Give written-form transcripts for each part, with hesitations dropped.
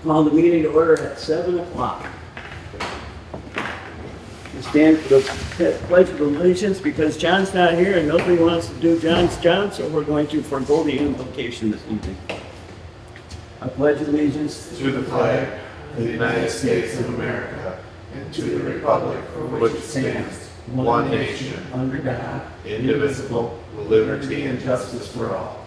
Call the meeting to order at 7 o'clock. We stand for the pledge of allegiance because John's not here and nobody wants to do John's job, so we're going to forego the invocation this evening. I pledge allegiance to the flag of the United States of America and to the republic for which it stands, one nation, under God, indivisible, with liberty and justice for all.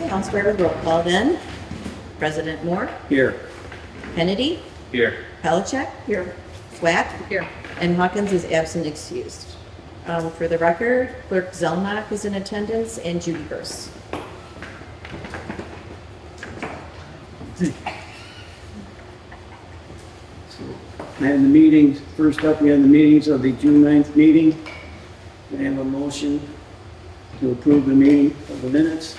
Okay, I'll start with roll call then. President Moore, here. Kennedy, Here. Pelichek, here, Swack, Here. and Hawkins is absent excused. For the record, Clerk Zelnok is in attendance and Judy Burse. And the meetings, first up, we have the meetings of the June 9th meeting. I have a motion to approve the meeting of the minutes.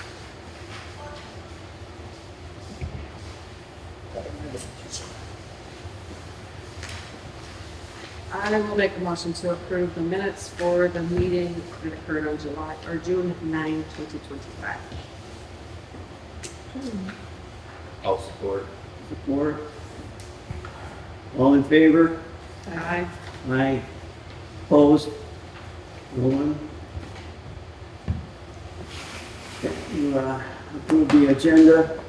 I will make a motion to approve the minutes for the meeting that occurred on June 9, 2025. I'll support. Support. All in favor? Aye. Aye. Opposed? No one? Okay, you approve the agenda.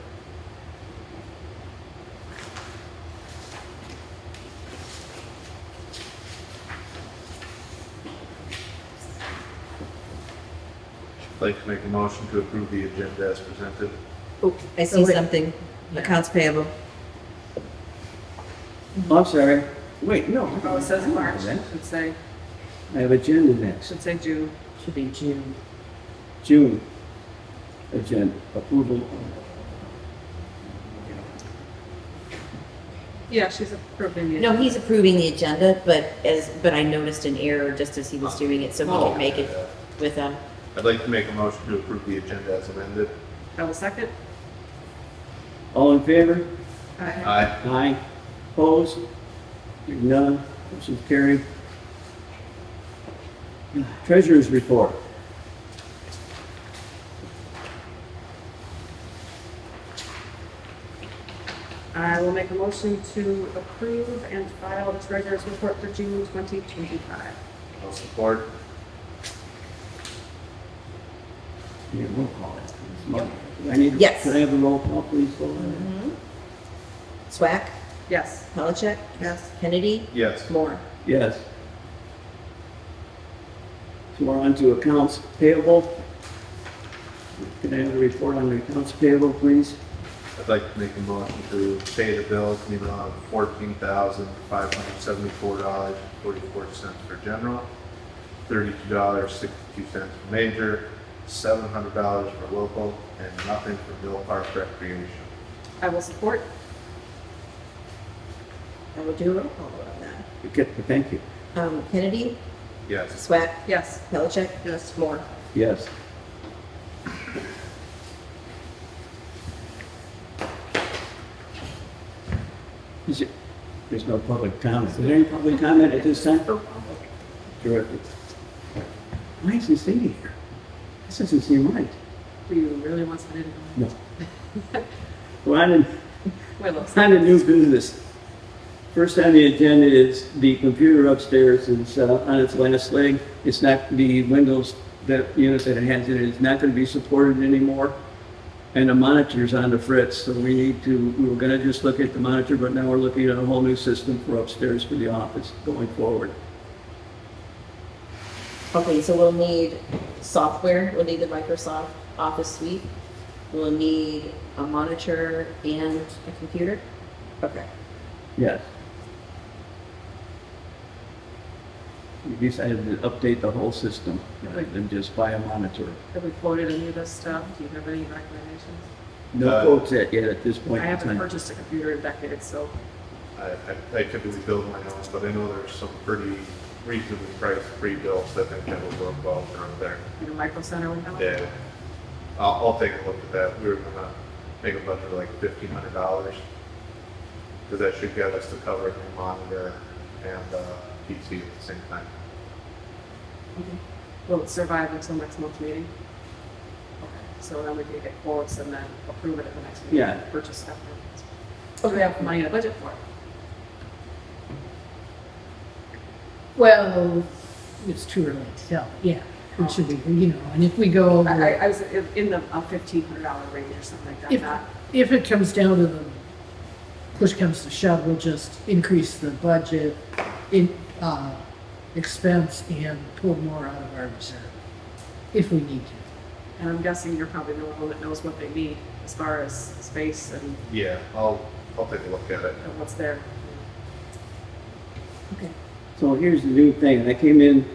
I'd like to make a motion to approve the agenda as presented. Oh, I see something. Accounts payable. Oh, I'm sorry. Wait, no. Oh, it says March. I Should say have agenda next. June. Should be June. June. Agenda approval. Yeah, she's approving it. No, he's approving the agenda, but I noticed an error just as he was doing it, so he can make it with I'd like to make a motion to approve the agenda as amended. I will second. All in favor? Aye. Aye. Aye. Opposed? Hearing none. Motion carried. Treasurer's report. I will make a motion to approve and file the treasurer's report for June 2025. I'll support. Yeah, roll call. I need, Yes. Can I have a roll call, please? Laura? Swack, Yes. Pelichek, Yes. Kennedy, Yes. Moore. Yes. So we're on to accounts payable. Can I have a report on the accounts payable, please? I'd like to make a motion to pay the bills in the amount of $14,574.44 for general, $32.62 for major, $700 for local, and nothing for Mill Park Recreation. I will support. I will do a roll call on that. Okay, thank you. Kennedy, Yes. Swack, Yes. Pelichek, Yes. Moore. Yes. There's no public comment. Is there any public comment at this time? Terrific. Why is he sitting here? This doesn't seem right. Do you really want to? No. Well, on Willows. to new business. First on the agenda is the computer upstairs is on its last leg. It's not, the Windows, that unit that it has in it is not going to be supported anymore. And the monitor's on the fritz, so we were going to just look at the monitor, but now we're looking at a whole new system for upstairs for the office going forward. Okay, so we'll need software, we'll need the Microsoft Office Suite, we'll need a monitor and a computer? Okay. Yes. We decided to update the whole system rather than just buy a monitor. Have we quoted any of this stuff? Do you have any recommendations? No quotes yet at this point I in haven't time. purchased a computer in decades, so I typically build my own, but I know there's some pretty reasonably priced pre-builts that I think that will work well around there. in a micro center we have. Yeah. I'll take a look at that. We were gonna make a budget of like $1,500. Because that should get us to cover the monitor and PC at the same time. Okay. Will it survive until next month's meeting? so then we can get quotes and then approve it at the next meeting. Yeah. Purchase stuff. Do we have money in the budget for it? Well, it's too early to tell, yeah. It should be, and if we go over, I was in the $1,500 range or something like that, if, not, if it comes down to the, push comes to shove, we'll just increase the budget in, expense and pull more out of our reserve, if we need to. and I'm guessing you're probably the one that knows what they need as far as space and Yeah, I'll take a look at it. what's there. Okay. So here's the new thing. I came in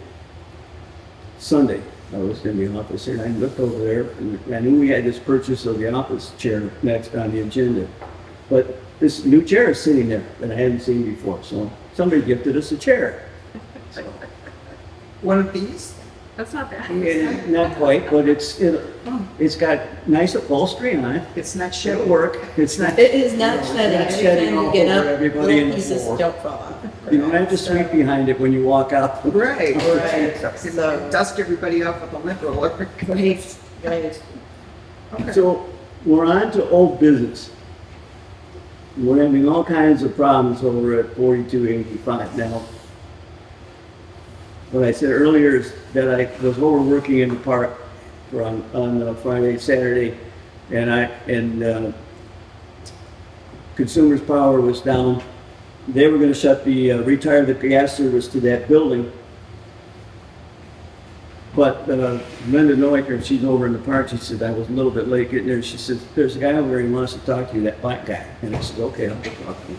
Sunday. I was in the office and I looked over there and I knew we had this purchase of the office chair next on the agenda. But this new chair is sitting there that I hadn't seen before. So somebody gifted us a chair. So, One of these? That's not bad. yeah, not quite, but it's got nice upholstery on it. It's not It'll shitty. work. It's not, It is not It's shedding. not Every shedding time all you get over up, everybody little in the pieces floor. don't fall off. you don't have to sweep behind it when you walk out. Right, right. So- Dust everybody off with a lint roller. Right, right. Okay. So we're on to old business. We're having all kinds of problems over at 4285 now. What I said earlier is that I was over working in the park on Friday, Saturday, and Consumers Power was down. They were going to retire the gas service to that building. But Linda Neuicker, she's over in the park, she said, I was a little bit late getting there. She says, there's a guy over there, he wants to talk to you, that black guy. And I said, okay, I'll go talk to him.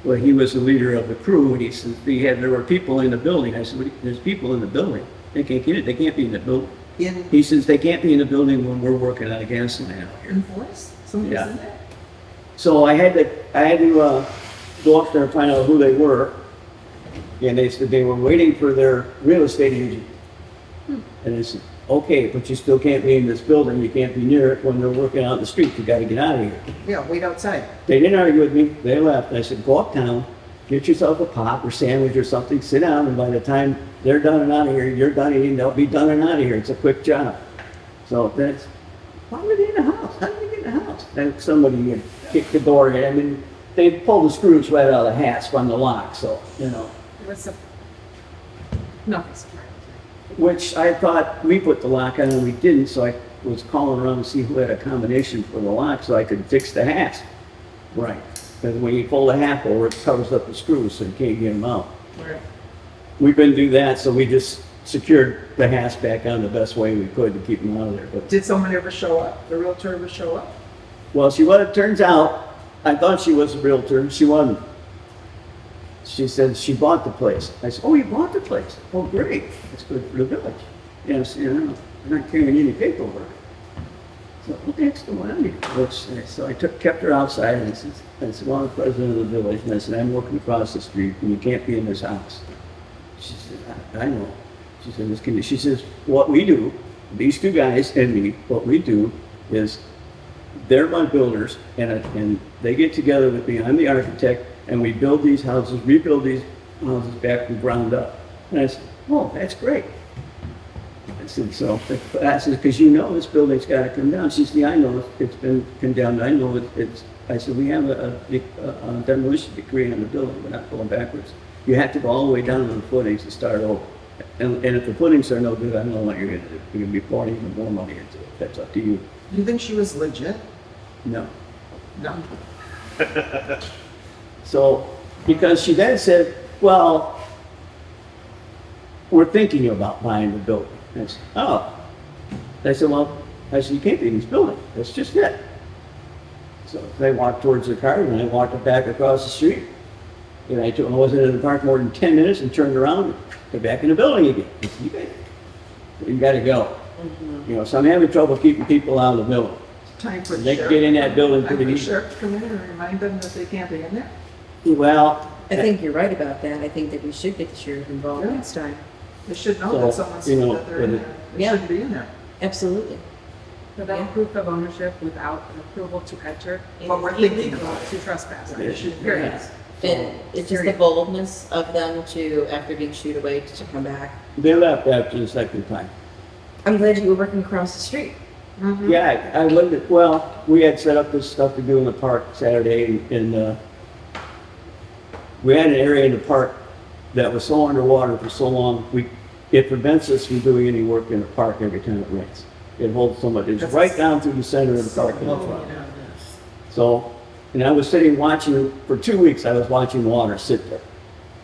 Well, he was the leader of the crew, and he says, there were people in the building. I said, there's people in the building. They can't get it, they can't be in the building. In He says, they can't be in the building when we're working on a gas line out here. voice? Somebody's Yeah. in there? So I had to go up there and find out who they were. And they said they were waiting for their real estate agent. And I said, okay, but you still can't be in this building, you can't be near it when they're working out in the street, you gotta get out of here. Yeah, wait outside. They didn't argue with me, they left. I said, go uptown, get yourself a pop or sandwich or something, sit down, and by the time they're done and out of here, you're done eating, they'll be done and out of here. It's a quick job. So that's, why were they in the house? How did they get in the house? And somebody kicked the door in, I mean, they pulled the screws right out of the hasp on the lock, so, What's the, nothing surprising. which I thought we put the lock on and we didn't, so I was calling around to see who had a combination for the lock so I could fix the hasp. Right. Because when you pull the hasp over, it covers up the screws so you can't get them out. Right. We couldn't do that, so we just secured the hasp back on the best way we could to keep them out of there. But, Did someone ever show up? The realtor ever show up? well, it turns out, I thought she was a realtor, she wasn't. She said she bought the place. I said, oh, you bought the place? Oh, great, that's good for the village. Yes, you're not carrying any paperwork. So what the heck's going on here? So I kept her outside and I said, well, I'm the president of the village. And I said, I'm working across the street and you can't be in this house. She said, I know. She said, she says, what we do, these two guys and me, what we do is they're my builders and they get together with me. I'm the architect and we build these houses, rebuild these houses back from ground up. And I said, oh, that's great. I said, so, I said, because this building's got to come down. She said, yeah, I know it's been condemned. I know it's, I said, we have a demolition decree on the building. We're not going backwards. You have to go all the way down to the footings to start over. And if the footings are no good, I don't know what you're going to do. You're going to be pouring even more money into it. That's up to you. Do you think she was legit? No. No. So, because she then said, well, we're thinking about buying the building. I said, oh. I said, you can't be in this building. That's just it. So they walked towards the car and I walked back across the street. And I wasn't in the park more than 10 minutes and turned around and got back in the building again. I said, you got to go. So I'm having trouble keeping people out of the building. Time for the They can sheriff. get in that building Time for pretty the easy. sheriff to come in and remind them that they can't be in there? Well, I think you're right about that. I think that we should get the sheriff involved Yeah. next time. They should know So, that someone's that they're in there. They Yeah. shouldn't be in there. Absolutely. Without Yeah. proof of ownership, without an approval to enter, it But we're is thinking illegal about it. to trespass. Yeah. It should, period. And it's just the boldness of them to, after being shooed away, to come back. they left after the second time. I'm glad you were working across the street. Yeah, I looked at, well, we had set up this stuff to do in the park Saturday, and we had an area in the park that was so underwater for so long, it prevents us from doing any work in the park every time it rains. It holds so much, it's right down through the center of the park. So, and I was sitting watching, for 2 weeks, I was watching the water sit there.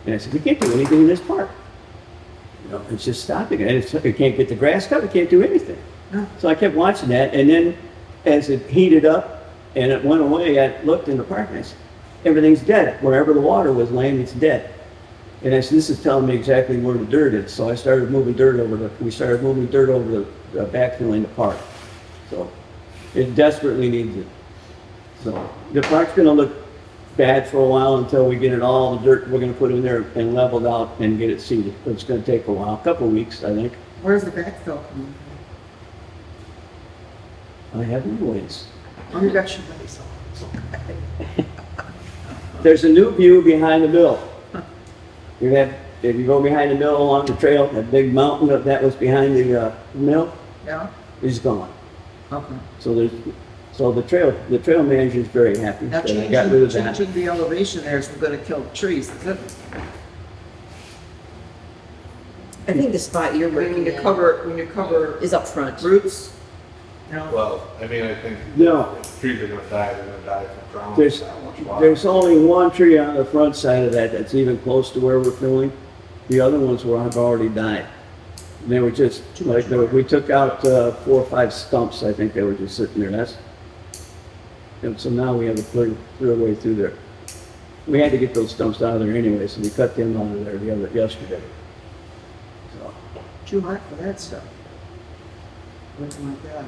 And I said, we can't do anything in this park. You know, it's just stopping it. It can't get the grass cut, it can't do anything. So I kept watching that, and then as it heated up and it went away, I looked in the park and I said, everything's dead. Wherever the water was laying, it's dead. And I said, this is telling me exactly where the dirt is. So I started moving dirt we started moving dirt over the backfilling the park. So it desperately needs it. So the park's gonna look bad for a while until we get it all, the dirt we're gonna put in there and leveled out and get it seeded. It's gonna take a while, a couple of weeks, I think. Where's the backfill coming I have no ways. from? You got your money, so. There's a new view behind the mill. If you go behind the mill along the trail, that big mountain that was behind the mill Yeah, is gone. okay. So the trail manager is very happy Now that I got rid of that. changing the elevation there is gonna kill the trees, is it? I think the spot you're I mean, working when you cover is up front. roots, you know, Well, I mean, I think No. if trees are gonna die, they're gonna die from drowning. There's, Not much water. there's only one tree on the front side of that that's even close to where we're filling. The other ones have already died. They were just, like, we took out 4 or 5 stumps, I think they were just sitting there, and so now we have a clear way through there. We had to get those stumps out of there anyway, so we cut them out of there yesterday. So, too hot for that stuff. Oh my God.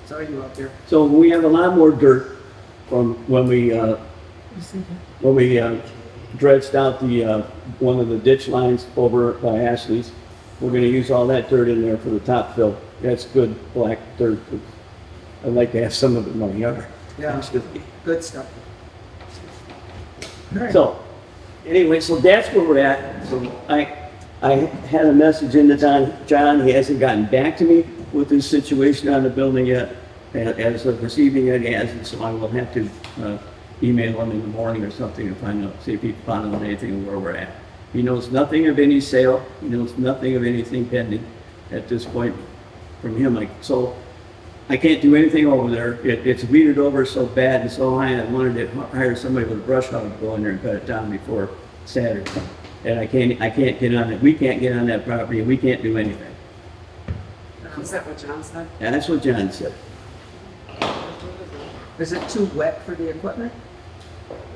Saw you out there. so we have a lot more dirt from when we dredged out the, one of the ditch lines over by Ashley's. We're gonna use all that dirt in there for the top fill. That's good black dirt. I'd like to have some of it in my yard. Yeah, good stuff. All right. So, anyway, so that's where we're at. So I had a message into John, he hasn't gotten back to me with this situation on the building yet. As of this evening, it hasn't, so I will have to email him in the morning or something and find out, see if he found out anything of where we're at. He knows nothing of any sale, he knows nothing of anything pending at this point from him. So I can't do anything over there. It's weeded over so bad and so high, I wanted to hire somebody with a brush hog to go in there and cut it down before Saturday. And I can't get on it. We can't get on that property, and we can't do anything. Is that what John said? And that's what John said. Is it too wet for the equipment?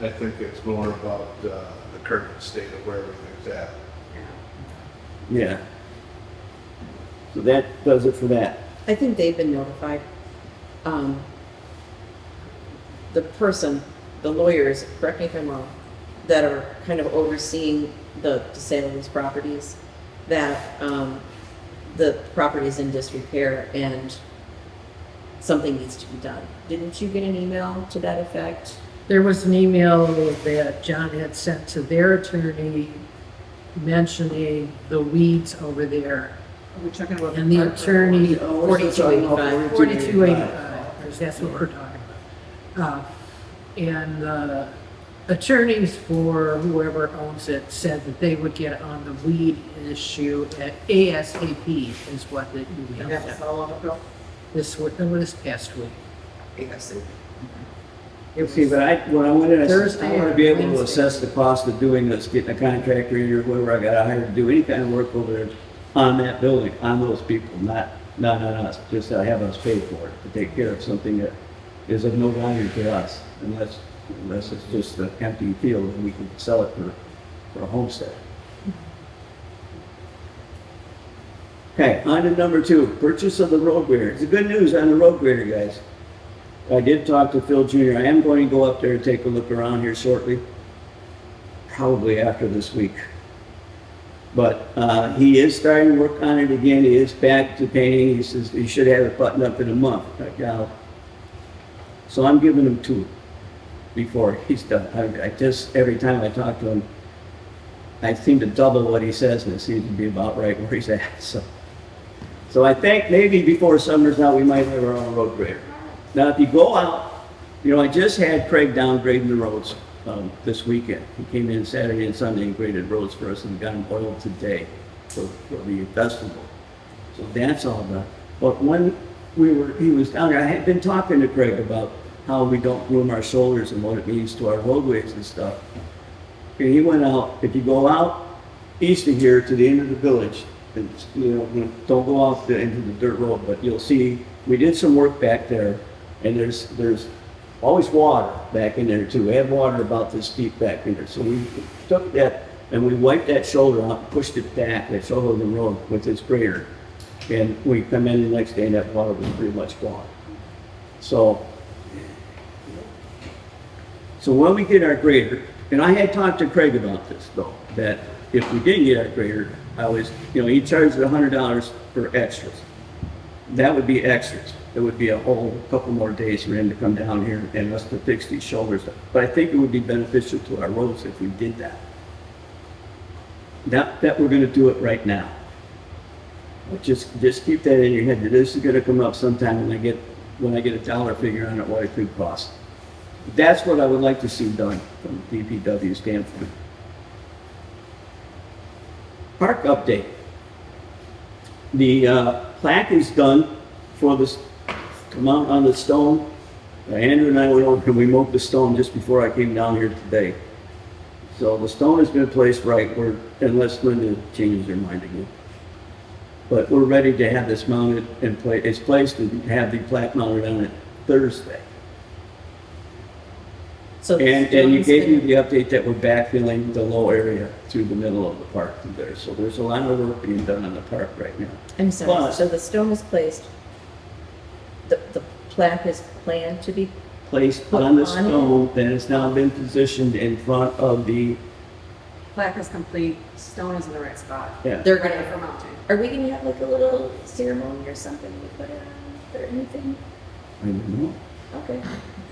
I think it's more about the current state of where everything's at. Yeah. So that does it for that. I think they've been notified. The lawyers, correct me if I'm wrong, that are kind of overseeing the sale of these properties, that the property is in disrepair and something needs to be done. Didn't you get an email to that effect? There was an email that John had sent to their attorney mentioning the weeds over there. Are we talking about? And the attorney, 4285. 4285, that's what we're talking about. And the attorneys for whoever owns it said that they would get on the weed issue at ASAP is what the email That's said. how long ago? This past week. Yes. See, but when I went in, I said, Thursday I want to or be able to Wednesday. assess the cost of doing this, getting a contractor in or whoever I got hired to do any kind of work over there on that building, on those people, not on us, just to have us pay for it, to take care of something that is of no value to us, unless it's just an empty field and we can sell it for a homestead. Okay, on to number 2, purchase of the road grader. It's good news on the road grader, guys. I did talk to Phil Jr. I am going to go up there and take a look around here shortly, probably after this week. But he is starting to work on it again. He is back to painting. He says he should have it buttoned up in a month. So I'm giving him 2 before he's done. I just, every time I talk to him, I seem to double what he says, and it seems to be about right where he's at. So I think maybe before summer's out, we might have our own road grader. Now, if you go out, you know, I just had Craig down grading the roads, this weekend. He came in Saturday and Sunday and graded roads for us and got them oiled today for the festival. So that's all done. But when he was down there, I had been talking to Craig about how we don't groom our shoulders and what it means to our roadways and stuff. And he went out, if you go out east of here to the end of the village, and, you know, don't go off into the dirt road, but you'll see, we did some work back there, and there's always water back in there too. We have water about this deep back in there. So we took that and we wiped that shoulder out and pushed it back, that shoulder of the road with this grader. And we come in the next day and that water was pretty much gone. So when we get our grader, and I had talked to Craig about this though, that if we didn't get our grader, I was, you know, he charged $100 for extras. That would be extras. It would be a whole couple more days for him to come down here and us to fix these shoulders. But I think it would be beneficial to our roads if we did that. That we're gonna do it right now. But just keep that in your head, that this is gonna come up sometime when I get a dollar figure on it, what it could cost. That's what I would like to see done from the DPW standpoint. Park update. The plaque is done for this, to mount on the stone. Andrew and I went over and we moved the stone just before I came down here today. So the stone has been placed right, unless Linda changes her mind again. But we're ready to have this mounted and it's placed and have the plaque mounted on it Thursday. So And you gave me the update that we're backfilling the low area through the middle of the park through there. So there's a lot of work being done on the park right now. I'm sorry, But- so the stone is placed, the plaque is planned to be, Placed Put on the on it? stone that has now been positioned in front of the, Plaque is complete, stone is in the right spot. yeah. they're Ready gonna, for mounting. are we gonna have like a little ceremony or something we put it on, or anything? I don't know. Okay.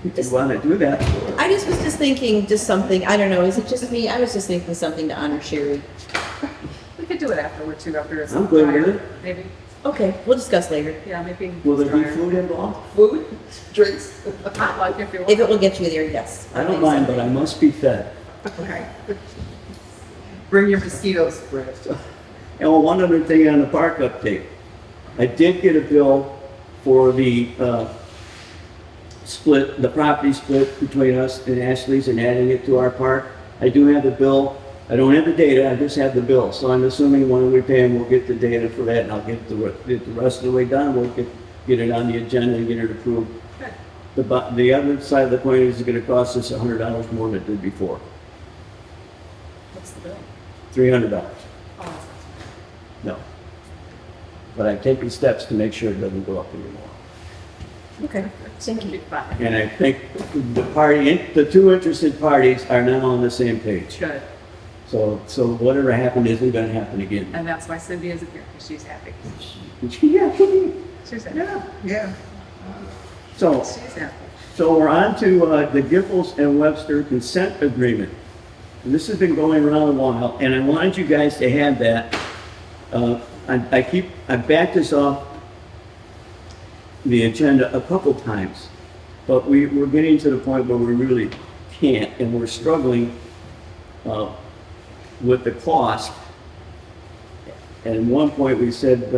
If you want to do that. I just was just thinking, just something, I don't know, is it just me? I was just thinking something to honor Sherry. We could do it afterward too, after it's I'm good with drier, it. maybe. Okay, we'll discuss later. Yeah, maybe. Will there be drier. food involved? Food? Drinks? Potluck if you want. If it will get you there, yes. I don't mind, but I must be fed. Okay. Bring your mosquitoes. And one other thing on the park update. I did get a bill for the split, the property split between us and Ashley's and adding it to our park. I do have the bill. I don't have the data, I just have the bill. So I'm assuming when we pay them, we'll get the data for that and I'll get the rest of the way done. We'll get it on the agenda and get it approved. The other side of the coin is gonna cost us $100 more than it did before. What's the bill? $300. Oh, No. But I'm taking steps to make sure it doesn't go up anymore. Okay, thank you. fine. And I think the two interested parties are now on the same page. Good. So whatever happened isn't gonna happen again. And that's why Cindy isn't here, because she's happy. Yeah. She's happy. Yeah. So, She's happy. so we're on to the Giffords and Webster consent agreement. And this has been going around a while, and I wanted you guys to have that. I backed this off the agenda a couple times, but we're getting to the point where we really can't, and we're struggling with the cost. And at one point we said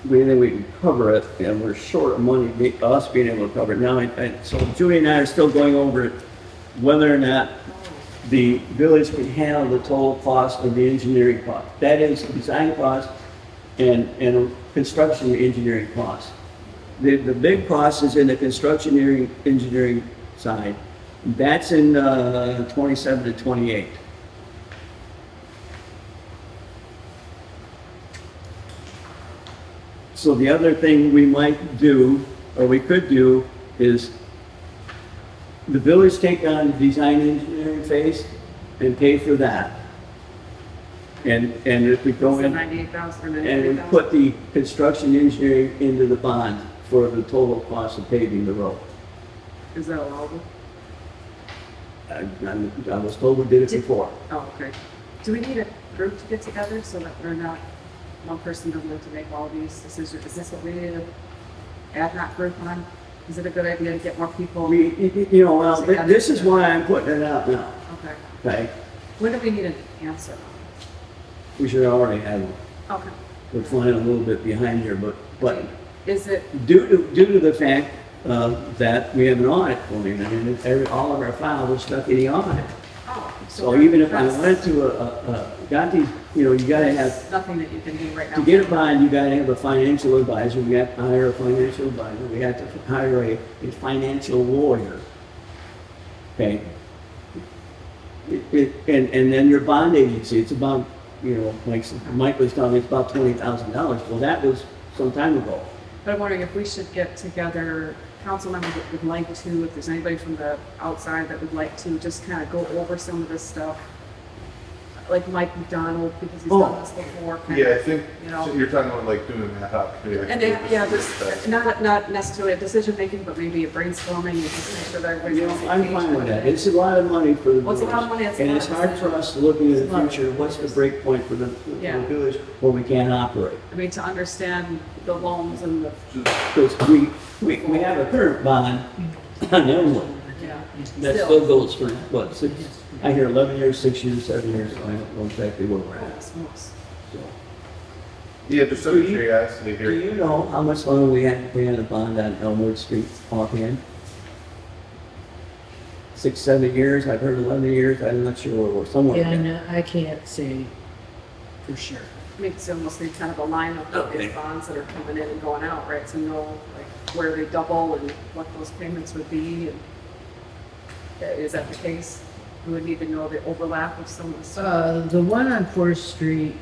we think we can cover it, and we're short of money, us being able to cover it. Now, so Julie and I are still going over it, whether or not the village can handle the total cost of the engineering cost. That is design cost and construction engineering cost. The big cost is in the construction engineering side. That's in 27 to 28. So the other thing we might do, or we could do, is the village take on the design engineering phase and pay for that. And if we go So in 98,000 and we put the construction engineering into the bond for the total cost of paving the road. Is that allowable? I was told we did it before. Oh, okay. Do we need a group to get together so that we're not one person doesn't have to make all these decisions. Is this what we need to add that group on? Is it a good idea to get more people? Well, this is why I'm putting it out now, Okay. okay? When do we need an answer? We should already have one. Okay. We're flying a little bit behind here, but Is it, due to the fact that we have an audit going, I mean, all of our files are stuck in the audit. oh. So even if I that's went to got these, you gotta have, nothing that you can do right now. to get a bond, you gotta have a financial advisor, we have to hire a financial advisor, we have to hire a financial lawyer. Okay? And then your bond agency, it's about, like Mike was telling me, it's about $20,000. Well, that was some time ago. But I'm wondering if we should get together, council members that would like to, if there's anybody from the outside that would like to just kind of go over some of this stuff. Like Mike McDonald, because he's done this before. kind Yeah, I of, think, You know. so you're talking about like doing an ad hoc committee. And just, not necessarily a decision making, but maybe a brainstorming, and just make sure that everybody's on the same I'm page. fine with that. It's a lot of money for the Well, it's a lot of money, it's a And lot it's of hard for decision. us to look into It's a the lot of future, what's the break point for the Yeah. village where we can't operate? I mean, to understand the loans and the, Because we have a current bond on Elmwood. yeah. That still goes for, what, 6, I hear 11 years, 6 years, 7 years, I don't know exactly where we're at. Smokes. So, Yeah, just out of Do you- curiosity do here. you know how much longer we had to pay on the bond on Elmwood Street offhand? 6, 7 years, I've heard 11 years, I'm not sure where we're, somewhere. Yeah, in no, there. I can't say for sure. Makes it almost need kind of a line of Okay. these bonds that are coming in and going out, right? So know like where they double and what those payments would be. And is that the case? We would need to know the overlap of some of the stuff. The one on Fourth Street,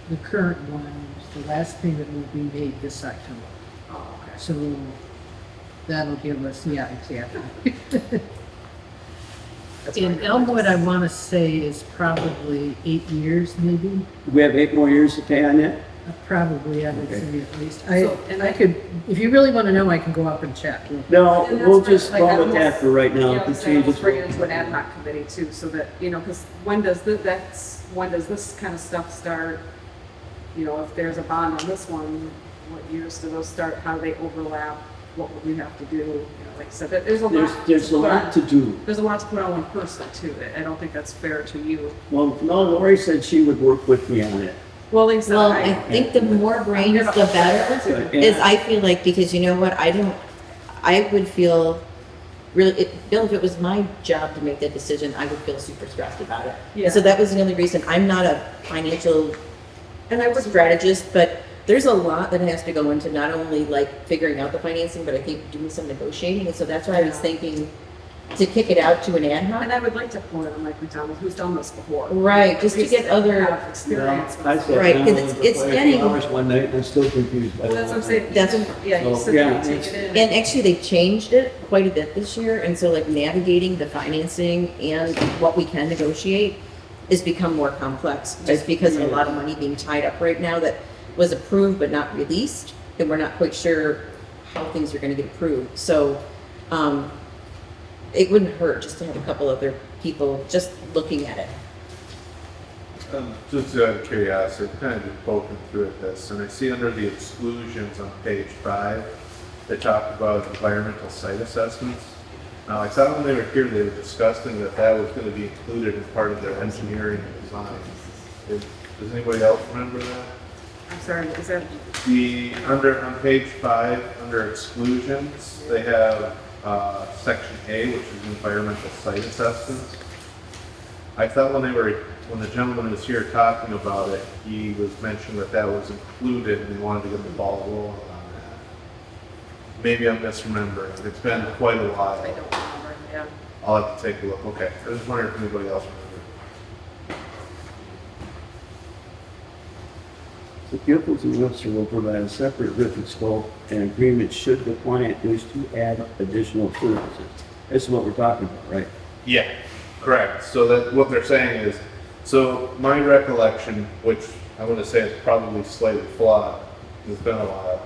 the current one, the last payment will be made this October. Oh, okay. So that'll give us, yeah, exactly. That's In fine. Elmwood, I want to say is probably 8 years, maybe. We have 8 more years to pay on that? Probably, I would Okay. say at least. And I could, if you really want to know, I can go up and check. No, And that's we'll for- just like, go I with that almost- for right now. Yeah, I The was saying, changes let's bring it into an ad hoc committee too, so that, because when does this kind of stuff start? If there's a bond on this one, what years do those start? How do they overlap? What would we have to do? Like I said, there's a lot. There's a lot to do. There's a lot to put on one person too. I don't think that's fair to you. Well, no, Lori said she would work with me on it. Well, Lisa, Well, I think the more brains, the better, But, is yeah, I feel like, because you know what, I would feel really, Bill, if it was my job to make that decision, I would feel super stressed about it. And so Yeah. that was the only reason, I'm not a financial and I would strategist, but there's a lot that has to go into not only like figuring out the financing, but I think doing some negotiating, and so that's why I was thinking to kick it out to an ad And hoc. I would like to point on Mike McDonald, who's done this before. Right, just to get other, Have experience. I with- sat Right, down 'cause with it's her for getting- hours one night and I'm still confused. by Well, the that's what I'm whole saying. thing. That's- Yeah, you So, sit yeah, there and take it's- it in. and actually they changed it quite a bit this year, and so like navigating the financing and what we can negotiate has become more complex, just because of a lot of money being tied up right now that was approved but not released, and we're not quite sure how things are gonna get approved. So, it wouldn't hurt just to have a couple other people just looking at it. Just out of curiosity, I've kind of been poking through at this, and I see under the exclusions on page 5, they talk about environmental site assessments. Now, I thought when they were here, they were discussing that was going to be included as part of their engineering and design. Does anybody else remember that? I'm sorry, is that, On page 5, under exclusions, they have section A, which is environmental site assessments. I thought when the gentleman was here talking about it, he was mentioning that was included and he wanted to get the ball rolling on that. Maybe I'm misremembering. It's been quite a while. I don't remember, yeah. I'll have to take a look. Okay, I was wondering if anybody else remembered. The pupils and Webster will provide a separate written scope and agreement should the client wish to add additional services. This is what we're talking about, right? Yeah, correct. So that what they're saying is, so my recollection, which I want to say is probably slightly flawed, it's been a while,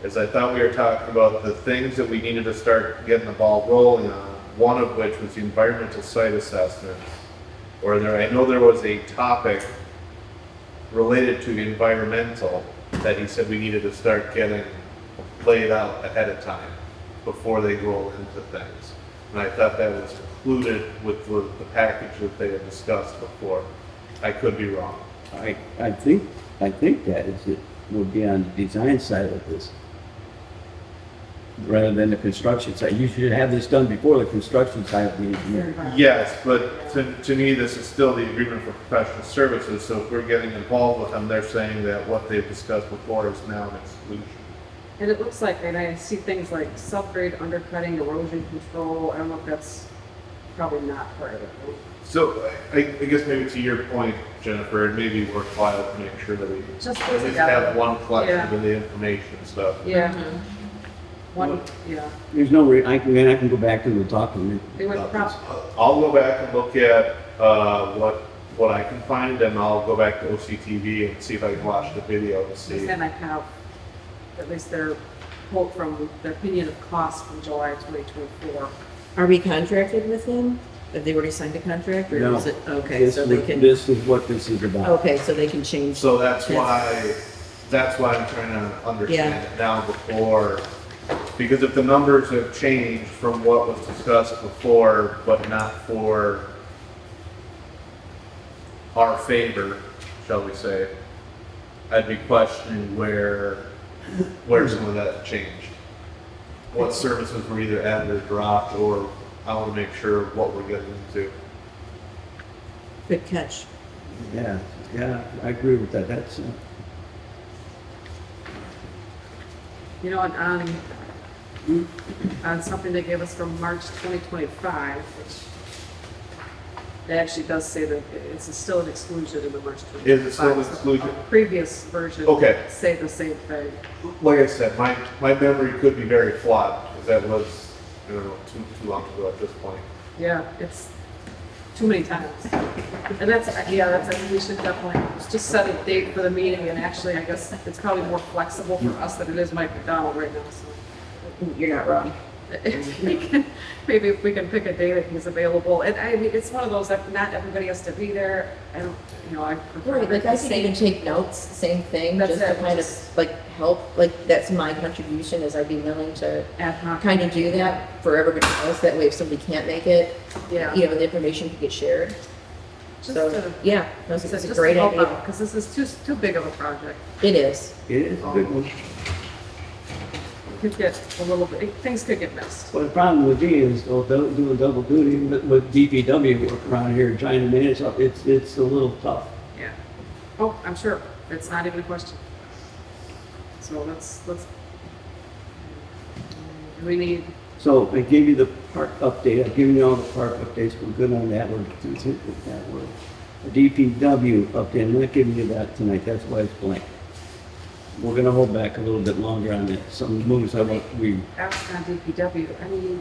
is I thought we were talking about the things that we needed to start getting the ball rolling on, one of which was the environmental site assessments. I know there was a topic related to environmental that he said we needed to start getting laid out ahead of time before they roll into things. And I thought that was included with the package that they had discussed before. I could be wrong. I think that is it, would be on the design side of this. Rather than the construction side. You should have this done before the construction side of the engineering. Yes, but to me, this is still the agreement for professional services, so if we're getting involved with them, they're saying that what they've discussed before is now an exclusion. And it looks like, and I see things like subgrade undercutting, erosion control, I don't know if that's probably not part of it. So I guess maybe to your point, Jennifer, it may be worthwhile to make sure that we Just at put least together. have one collection Yeah. of the information and stuff. Yeah. One, yeah, There's no I can go back and we'll talk to them. they would probably, I'll go back and look at what I can find, and I'll go back to OCTV and see if I can watch the video and see. then I have at least their quote from, their opinion of cost from July 2024. Are we contracted with them? Have they already signed a contract, or No. is it, okay, so they can, This is what this is about. okay, so they can change. So that's Yes. why I'm trying to understand Yeah. it now before, because if the numbers have changed from what was discussed before, but not for our favor, shall we say, I'd be questioning where some of that changed. What services were either added or dropped, or I want to make sure what we're getting into. Good catch. Yeah, I agree with that. That's, You know, and on something they gave us from March 2025, which it actually does say that it's still an exclusion in the March 2025. Is it still an So exclusion? a previous version Okay. say the same thing. Like I said, my memory could be very flawed, because that was, I don't know, too long ago at this point. Yeah, it's too many times. And that's, we should definitely just set a date for the meeting, and actually, I guess it's probably more flexible for us than it is Mike McDonald right now, so. You're not wrong. Maybe if we can pick a day that he's available, and I mean, it's one of those that not everybody has to be there, I don't, I prefer. Right, like I can even take notes, same thing, That's just to it, kind just- of like help, like that's my contribution, is I'd be willing to Ad hoc. kind of do that for everybody else, that way if somebody can't make it, Yeah. the information could get shared. Just So, to- yeah, that's Just it's a to great help idea. out, because this is too big of a project. It is. it is a good one. It could get a little bit, things could get missed. Well, the problem with me is, doing double duty with DPW work around here, trying to manage, it's a little tough. Yeah. Oh, I'm sure, it's not even a question. So let's, we need, So I gave you the park update, I've given you all the park updates, we're good on that, we're content with that, we're. The DPW update, I'm not giving you that tonight, that's why it's blank. We're gonna hold back a little bit longer on that, some moves I want, ask on DPW, any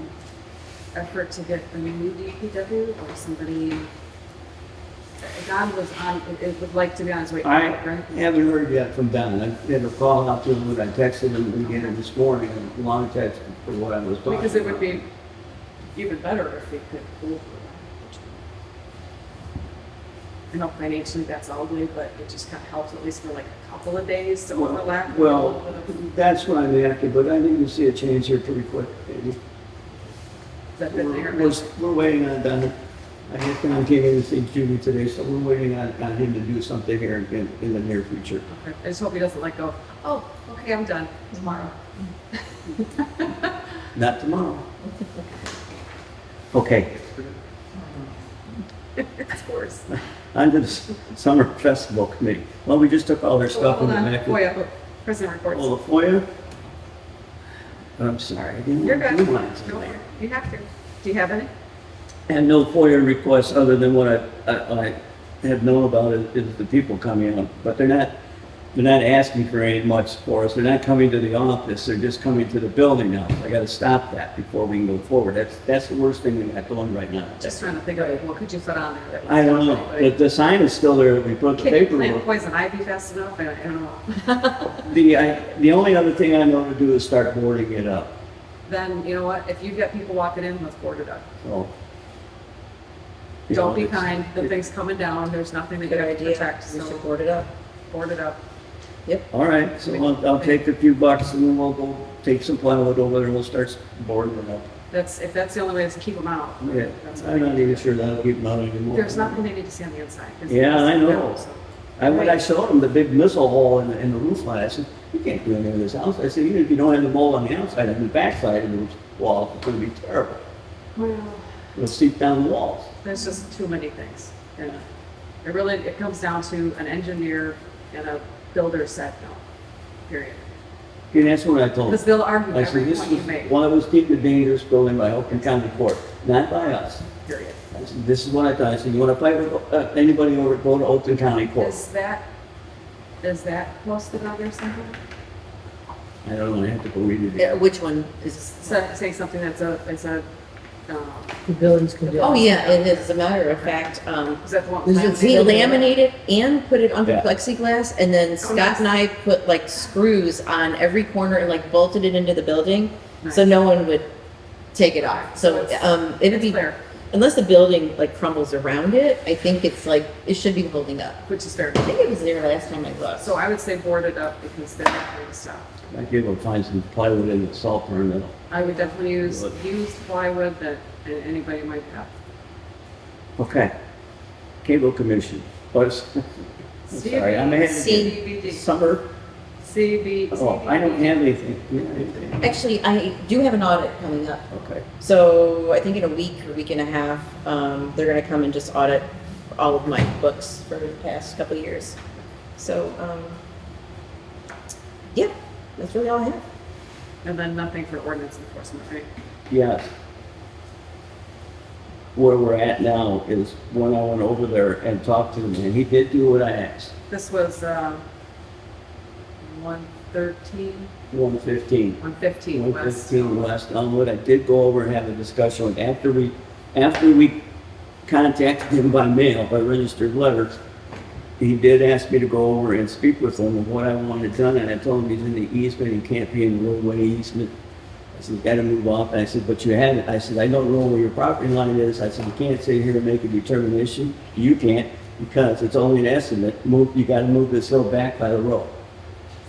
effort to get a new DPW or somebody? Don was on, it would like to be on his way I out, right? haven't heard yet from Don, I had a call out to him when I texted him again this morning, a long text for what I was talking about. Because it would be even better if he could go. I know financially that's ugly, but it just kind of helps at least for like a couple of days to overlap. with a Well, little bit of- that's what I'm after, but I need to see a change here pretty quick, maybe. Is that been there? We're waiting on Don. I just came in to see Judy today, so we're waiting on him to do something here in the near future. Okay. I just hope he doesn't like go, oh, okay, I'm done tomorrow. Not tomorrow. Okay, It's worse. on to the summer festival committee. Well, we just took all their stuff in Hold the on, back. FOIA, president reports. Oh, the FOIA? I'm sorry, I didn't You're want good. to do mine No, tonight. you have to. Do you have any? And no FOIA requests other than what I have known about is the people coming up. But they're not asking for any much for us. They're not coming to the office. They're just coming to the building now. I gotta stop that before we can go forward. That's the worst thing we got going right now. Just trying to think of, what could you put on there? that would I don't stop know. anybody? The sign is still there. We put the Can you plant paperwork. poison ivy fast enough? I don't know. The only other thing I know to do is start boarding it up. Then, you know what, if you've got people walking in, let's board it up. So. you Don't know, be it's- kind, the thing's coming down, there's nothing that you Good have to idea. protect, We so. should board it up. board it up. All right, so I'll take a few bucks and then we'll go take some plywood over there and we'll start boarding it up. If that's the only way is to keep them out. Yeah, That's I'm not even sure that'll keep them out anymore. There's nothing they need to see on the inside. 'cause Yeah, I know. so- When I showed him the big missile hole in the roof line, I said, you can't do anything in this house. I said, even if you don't have the mold on the outside and the backside of the wall, it's gonna be terrible. Well, It'll seep down the walls. there's just too many things. And it comes down to an engineer and a builder said no, period. And that's what I told him. Because they'll argue I said, every this point you was, make, one was deemed a dangerous building by Oakland County Court, not by us. period. I said, this is what I thought. I said, you want to fight with anybody over, go to Oakland County Court. Is that posted on there somewhere? I don't know, I have to go read it Yeah, again. which one is? Say something that's The building's condemned. Oh, yeah, it is. As a matter of fact, is that the one? Is it we Building. laminated and put it under Yeah. plexiglass, and then Scott and I put like screws on every corner and like bolted it into the building, so Nice. no one would take it off. So, it'd It's be, clear, unless the building like crumbles around it, I think it's like, it should be holding up. which is fair. I think it was there last time I looked. So I would say board it up because they're not going to stop. I could go find some plywood in the salt burn that'll. I would definitely use Good. used plywood that anybody might have. Okay. Cable Commission. I'm sorry, I'm ahead of CBD. summer. CB. Oh, I don't have anything. Actually, I do have an audit coming up. Okay. So I think in a week or week and a half, they're gonna come and just audit all of my books for the past couple of years. So, yeah, that's really all I have. And then nothing for ordinance enforcement, right? Yes. Where we're at now is when I went over there and talked to him, and he did do what I asked. This was 113, 115. 115 west. 115 West Elmwood. I did go over and have a discussion with, after we contacted him by mail, by registered letters, he did ask me to go over and speak with him of what I wanted done, and I told him he's in the easement, he can't be in the roadway easement. I said, you gotta move off. And I said, but you had it. I said, I don't know where your property line is. I said, you can't sit here and make a determination. You can't, because it's only an estimate. You gotta move this hill back by the road.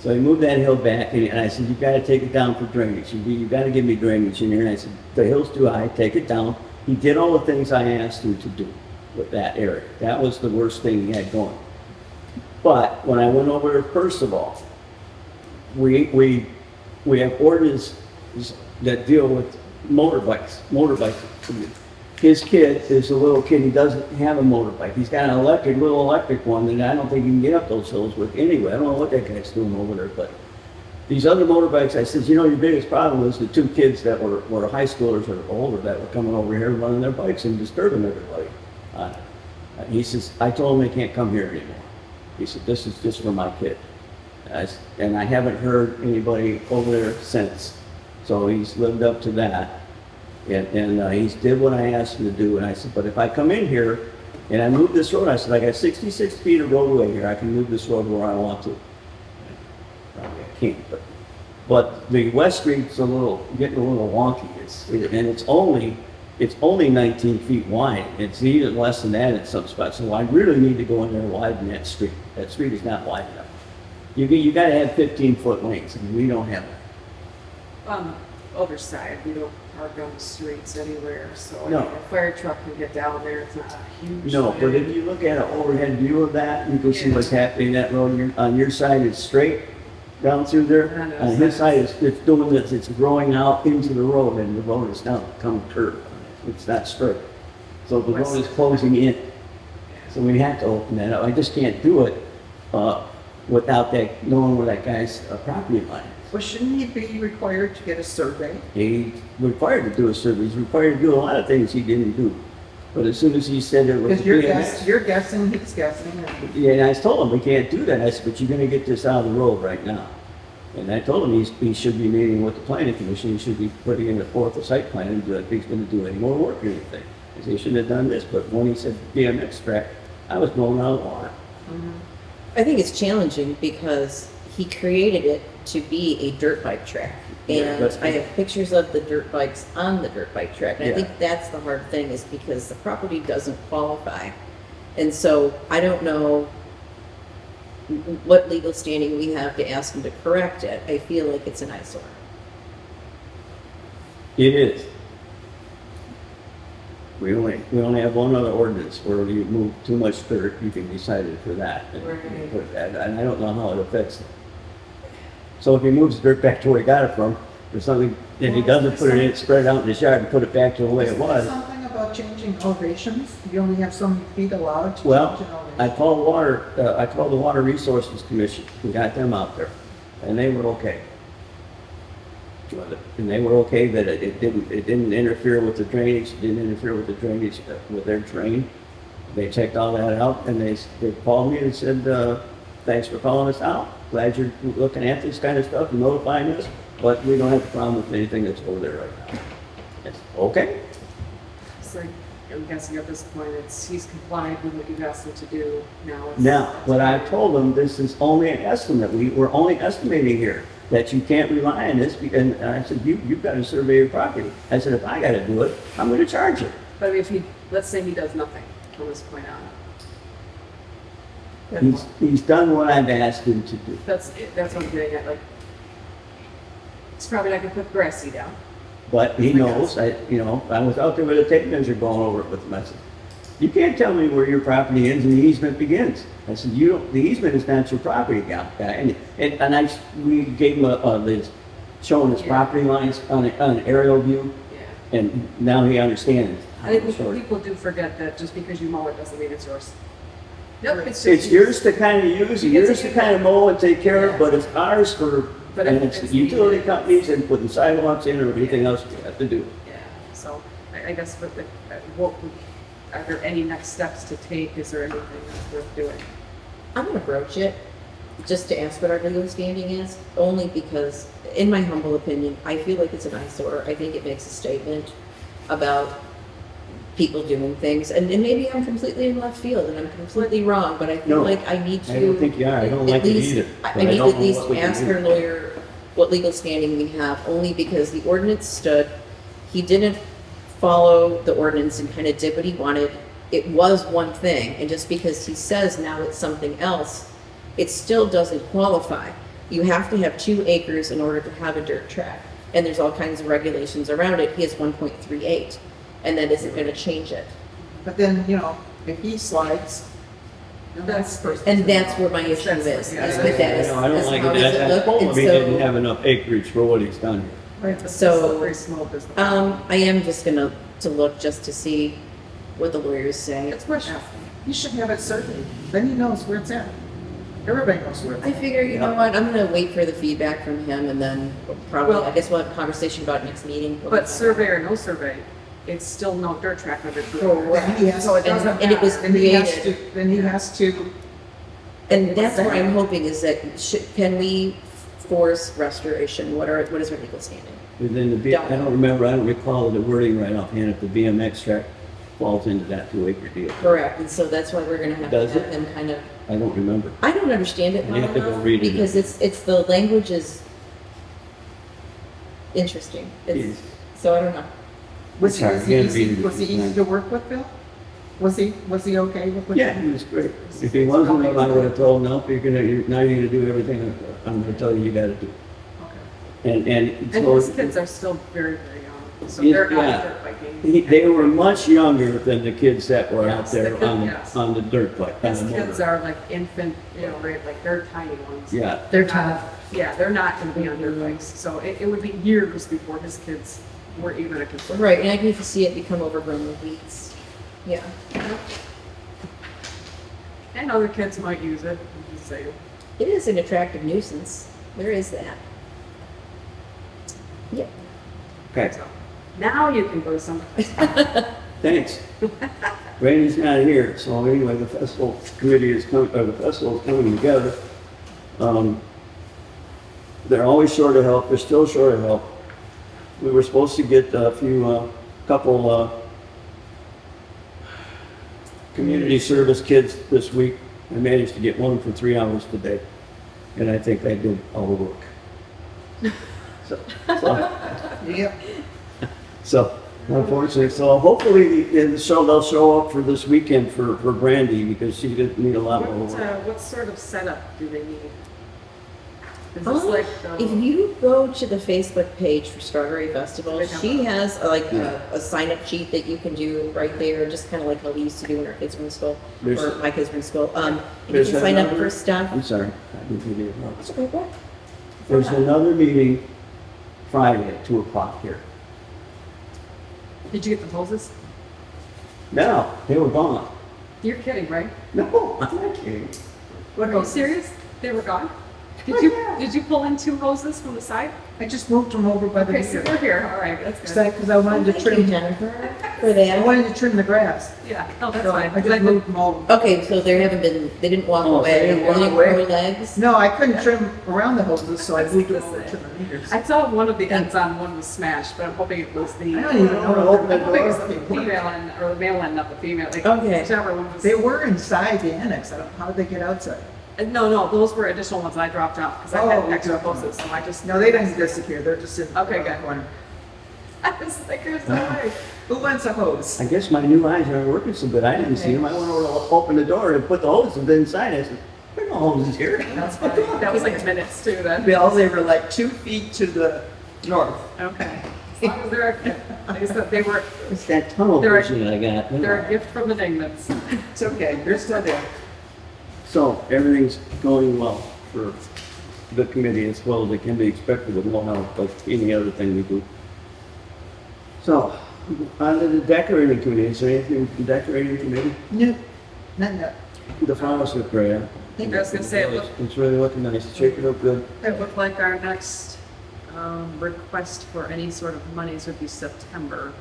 So he moved that hill back, and I said, you gotta take it down for drainage. You gotta give me drainage in here. And I said, the hill's too high, take it down. He did all the things I asked him to do with that area. That was the worst thing he had going. But when I went over there, first of all, we have ordinances that deal with motorbikes. His kid is a little kid, he doesn't have a motorbike. He's got an little electric one that I don't think he can get up those hills with anyway. I don't know what that guy's doing over there, but these other motorbikes, I said, you know, your biggest problem is the two kids that were high schoolers or older that were coming over here running their bikes and disturbing everybody. He says, I told him they can't come here anymore. He said, this is just for my kid. And I haven't heard anybody over there since. So he's lived up to that. And he's did what I asked him to do. And I said, but if I come in here and I move this road, I said, I got 66 feet of roadway here. I can move this road where I want to. Probably I can't, but the West Street's getting a little wonky. It's only 19 feet wide. It's even less than that in some spots. So I really need to go in there and widen that street. That street is not wide enough. You gotta have 15-foot lanes, and we don't have that. On the other side, we don't park on the streets anywhere, so I No. mean, a fire truck can get down there, it's not a huge. No, but if you look at an overhead view of that, you can see what's happening in that road. On your side, it's straight down through there. I know. On his side, it's doing this, it's growing out into the road, and the road is now becoming curved. It's not straight. So the road is closing in. So we have to open that up. I just can't do it without knowing where that guy's property line is. Well, shouldn't he be required to get a survey? He's required to do a survey. He's required to do a lot of things he didn't do. But as soon as he said it was Because a BMX, you're guessing, he's guessing. and- yeah, and I told him we can't do that. I said, but you're gonna get this out of the road right now. And I told him he should be meeting with the planning commission. He should be putting in a fourth site plan and do it. If he's gonna do any more work or anything. I said, he shouldn't have done this. But when he said BMX track, I was blown out of the water. I think it's challenging because he created it to be a dirt bike track. Yeah, And that's- I have pictures of the dirt bikes on the dirt bike track. And I Yeah. think that's the hard thing, is because the property doesn't qualify. And so I don't know what legal standing we have to ask him to correct it, I feel like it's an eyesore. It is. We only have one other ordinance where you move too much dirt, you can be cited for that. Right. Put that, and I don't know how it affects it. So if he moves the dirt back to where he got it from, or something, and he doesn't put it in, spread it out in his yard and put it back to the way it Isn't there was. something about changing elevations? You only have so many feet allowed to change Well, an elevation. I called the Water Resources Commission and got them out there, and they were okay. And they were okay that it didn't interfere with the drainage, it didn't interfere with the drainage, with their drain. They checked all that out, and they called me and said, thanks for calling us out. Glad you're looking at this kind of stuff and notifying us, but we don't have a problem with anything that's over there right now. It's okay. It's like, I'm guessing at this point, he's complied with what you've asked him to do now. Now, what I told them, this is only an estimate. We're only estimating here that you can't rely on this. And I said, you've got to survey your property. I said, if I got to do it, I'm going to charge you. But if let's say he does nothing from this point on. He's done what I've asked him to do. That's what I'm getting at, like, he's probably not gonna put grass seed down. But he knows, I was out there with a tape measure going over it with him. I said, you can't tell me where your property ends and the easement begins. I said, the easement is not your property, guy. And we gave him showing his property lines on an aerial view, Yeah. and now he understands. I think people do forget that just because you mow it doesn't mean it's yours. Nope, It's yours to kind of use, yours to kind of mow and take care of, but it's ours for, But and if it's the it's utility needed. companies and putting sidewalks in or anything else we have to do. Yeah, so I guess, but are there any next steps to take? Is there anything that's worth doing? I'm gonna broach it, just to ask what our legal standing is, only because, in my humble opinion, I feel like it's an eyesore. I think it makes a statement about people doing things, and maybe I'm completely in left field and I'm completely wrong, but I feel No, like I need to. I don't think you are. I don't at like it least- either, I but I need don't to at know least what we can ask do. our lawyer what legal standing we have, only because the ordinance stood. He didn't follow the ordinance and kind of did what he wanted. It was one thing, and just because he says now it's something else, it still doesn't qualify. You have to have 2 acres in order to have a dirt track, and there's all kinds of regulations around it. He has 1.38, and that isn't gonna change it. But then, if he slides, That's And that's where my issue is with that. is- I don't is like how it. does I look? told him And he didn't so, have enough acreage for what he's done here. Right, So, slippery slope is the problem. I am just gonna, to look just to see what the lawyers say. it's worth asking. He should have it surveyed. Then he knows where it's at. Everybody knows where it's I at. figure, you know what, I'm gonna wait for the feedback from him and then probably, Well- I guess we'll have a conversation about it next meeting. But survey or no survey, it's still no dirt track under Correct. Then he has, So it doesn't And it was then he has created, to, then he has to, and that's what I'm hoping is that, can we force restoration? What is our legal standing? And then I don't recall the wording right offhand, if the BMX track falls into that 2-acre deal. Correct, and so that's why we're gonna have to Does have it? him kind of, I don't remember. I don't understand it You well have to go enough, read it. because it's the language is interesting. Yes. So I don't know. was Sorry, he again, easy, being- was he easy to work with, Bill? Was he okay with what? Yeah, he was great. If he wasn't, I would have told him, no, now you're gonna do everything I'm gonna tell you gotta do. Okay. And And so, his kids are still very, very young, so Yeah, they're not yeah. dirt biking. they were much younger than the kids that were out Yes, there the kid- yes. on the dirt bike, on His the kids motor. are like infant, right, like they're tiny ones. Yeah, They're tough. Yeah, they're not gonna be on dirt bikes, so it would be years before his kids were even a concern. Right, and I can see it become overgrown with weeds. Yeah. And other kids might use it, I'm just saying. It is an attractive nuisance. There is that. Yeah. okay, So, now you can go to some. thanks. Randy's not here, so anyway, the festival committee is coming, or the festival is coming together. They're always short of help, they're still short of help. We were supposed to get a couple community service kids this week. I managed to get one for 3 hours today, and I think I did all the work. So, Yep. so Unfortunately, so hopefully they'll show up for this weekend for Brandy because she didn't need a lot more work. What sort of setup do they need? Is this like If you go to the Facebook page for Strawberry Festival, she has a sign-up sheet that you can do right there, just kind of like how we used to do when our kids were in school, There's- or my kids were in school. And you there's can sign up another- for stuff. I'm sorry. I didn't mean to interrupt. It's okay, go ahead. There's another meeting Friday at 2:00 here. Did you get the hoses? No, they were gone. You're kidding, right? No, I'm not kidding. Are you serious? They were gone? Did you pull in 2 hoses from the side? I just moved them over by the Okay, so meter. they're here, all right, that's good. Because I wanted to Thank you, trim, Jennifer, for I that. wanted to trim the grass. Yeah, no, that's So fine. I just moved them over. Okay, so they didn't walk Oh, so away, they didn't walk they didn't away? grow legs? No, I couldn't trim around the hoses, so I moved them over to the meters. I saw one of the ends on one was smashed, but I'm hoping it was the. I don't even know what I'm the hoping it was door- the female end, or the male end, not the female, like, Okay. whichever one was. They were inside the annex. I don't, how did they get outside? No, those were additional ones I dropped off, because I Oh, had extra you dropped hoses, so I just. No, they didn't disappear. They're just in Okay, the good. corner. I was like, there's no way. Who wants a hose? I guess my new eyes aren't working so good. I didn't see them. I went over to open the door and put the hoses inside. I said, there are no hoses here. That's fine. That was like minutes too then. Bill, they were like 2 feet to the north. Okay. As long as they're, they said they were, It's that tunnel They're- vision that I got. they're a gift from the Dingmans. It's okay. They're still there. So everything's going well for the committee as well as it can be expected with no help like any other thing we do. So, on to the decorating committee. Is there anything from the decorating committee? No, not yet. The flowers look great. Huh? I was gonna say, It's really looking nice. It's shaping up good. it looked like our next request for any sort of monies would be September.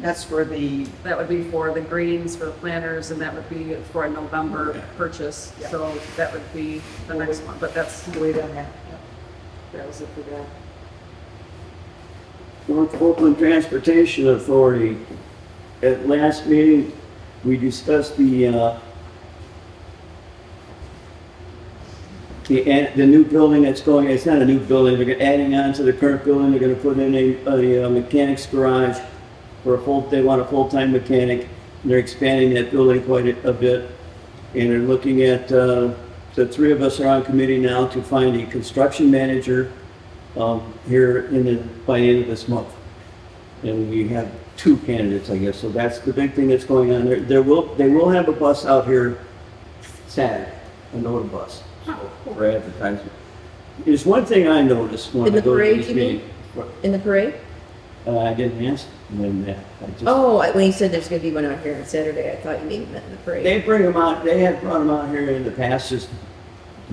That's for the, That would be for the greens, for the planters, and that would be for a November purchase. Yeah. So that would be the next one, but that's, wait on that. that was it for that. North Oakland Transportation Authority. At last meeting, we discussed the new building that's going, it's not a new building, they're adding on to the current building, they're gonna put in a mechanic's garage for they want a full-time mechanic. And they're expanding that building quite a bit. And they're looking at, the 3 of us are on committee now to find a construction manager here by the end of this month. And we have 2 candidates, I guess, so that's the big thing that's going on there. They will have a bus out here Saturday, a NOTA bus, for advertising. There's one thing I noticed when In I the go to parade, this you mean? meeting. In the parade? I didn't ask them that. I just, When you said there's gonna be one out here on Saturday, I thought you maybe meant in the parade. they bring them out, they had brought them out here in the past, just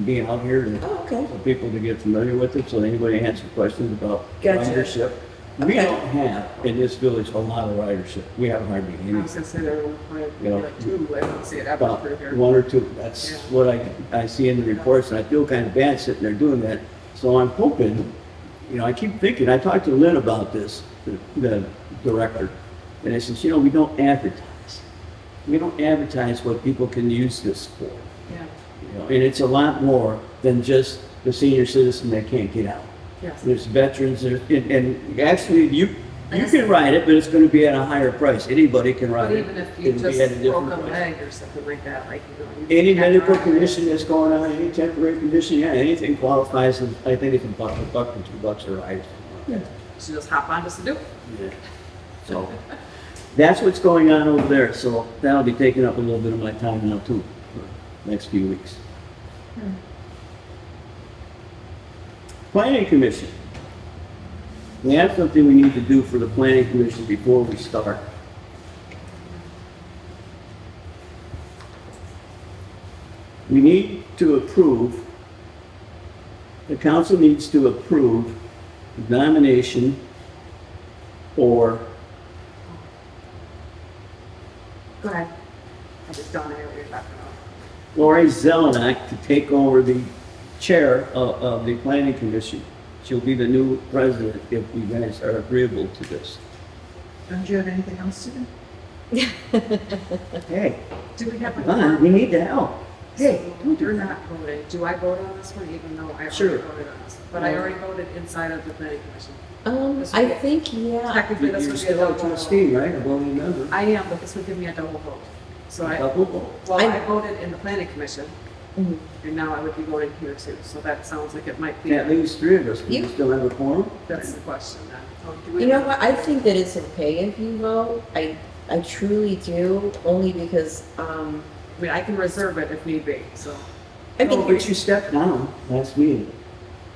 being out here and Oh, okay. for people to get familiar with it, so anybody has some questions about Gotcha. ridership. We Okay. don't have, in this village, a lot of ridership. We have hardly I any. was gonna say there were You know, like 2, I don't see it ever About through here. 1 or 2. That's Yeah. what I see in the reports, and I feel kind of bad sitting there doing that. So I'm hoping, I keep thinking, I talked to Lynn about this, the director, and I said, we don't advertise. We don't advertise what people can use this for. Yeah, And it's a lot more than just the senior citizen that can't get out. yes. There's veterans, and actually, you can ride it, but it's gonna be at a higher price. Anybody can ride But it. even if you It'll be just at a broke different a price. leg or something like that, like, you Any can't medical drive it. condition that's going on, any temporary condition, yeah, anything qualifies, and I think it's a buck or $2 a ride. You just hop on just to do it. Yeah. So, that's what's going on over there, so that'll be taking up a little bit of my time now too, for the next few weeks. Planning Commission. We have something we need to do for the Planning Commission before we start. We need to approve, the council needs to approve the nomination for Go ahead. I just don't know what you're talking about. Lori Zelenak to take over the chair of the Planning Commission. She'll be the new president if you guys are agreeable to this. Don't you have anything else to do? Hey, Do we have a? come on, we need the help. Hey, don't You're do not that. voting. Do I vote on this one even though I already Sure. voted on this? But I already voted inside of the planning commission. I think, yeah, Technically, You're this would be a still a double. trustee, right, a voting member? I am, but this would give me a double vote. So I, Double vote. well, I- I voted in the planning commission, Mhm. and now I would be voting here too, so that sounds like it might be, Can't leave three of us, we You- still have a quorum? that's the question then. So do we- You know what, I think that it's okay if you vote, I truly do, only because, I mean, I can reserve it if need be, so. I mean, No, but you stepped down last meeting.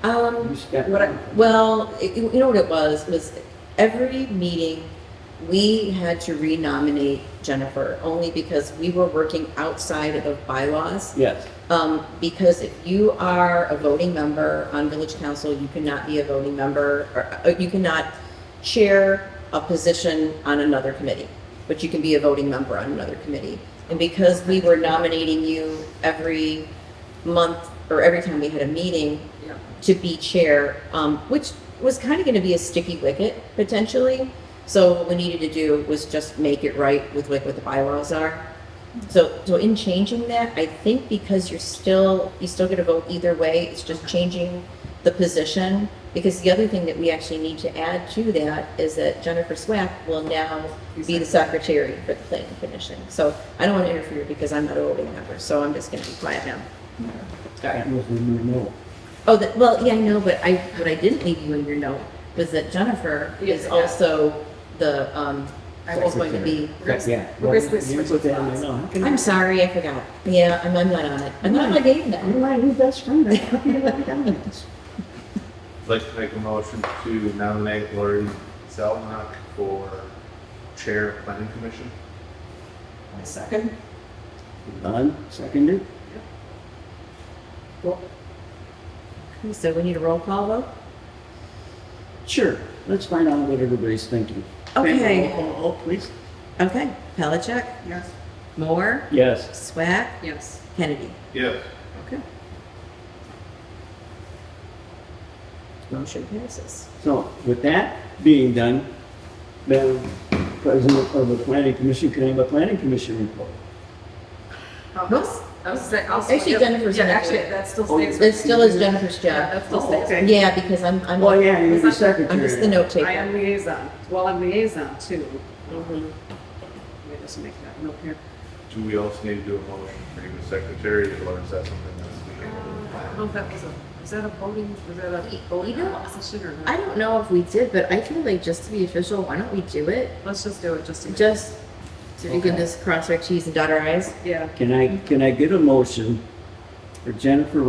You stepped What I- down. well, you know what it was every meeting, we had to renominate Jennifer, only because we were working outside of bylaws. Yes, Because if you are a voting member on village council, you cannot be a voting member, or you cannot chair a position on another committee, but you can be a voting member on another committee. And because we were nominating you every month, or every time we had a meeting, Yeah. to be chair, which was kind of going to be a sticky wicket potentially. So what we needed to do was just make it right with like what the bylaws are. So in changing that, I think because you still get to vote either way, it's just changing the position. Because the other thing that we actually need to add to that is that Jennifer Swack will now be the secretary for the planning commission. So I don't want to interfere because I'm not a voting member, so I'm just going to be quiet now. that was when we know. Oh, well, yeah, I know, but what I didn't leave you in your note was that Jennifer is Yeah. also the, is going to be, Yeah. We're basically You put that in switching there now. How can I'm you- sorry, I forgot. Yeah, I'm not on it. I'm not on my game now. You're my new best friend, how can you let me down like this? I'd like to make a motion to nominate Lori Zelnok for Chair of Planning Commission. My second. Done, seconded? So we need a roll call vote? Sure, let's find out what everybody's thinking. Okay. Roll call vote, please. Okay, Pellicet, Yes. Moore, Yes. Swack, Yes. Kennedy. Yes. Okay. Motion passes. So with that being done, Madam President of the Planning Commission, can I have a Planning Commission report? Whoops. I was saying, Actually, Jennifer's Yeah, gonna do actually, it. that still Oh, stays. It still is Jennifer's Yeah, job. that still Oh, stays. okay. Yeah, because I'm Well, yeah, you're the I'm secretary. I'm just the note taker. I am liaison. Well, I'm liaison too. Mhm. Let me just make that note here. Do we also need to do a motion for you as secretary, or is that something that's I being don't know if that was is that a voting, was that a voting You know, position or I not? don't know if we did, but I feel like just to be official, why don't we do it? Let's just do it just to. Just so we can just cross our T's and dot our I's. Yeah. Can I get a motion for Jennifer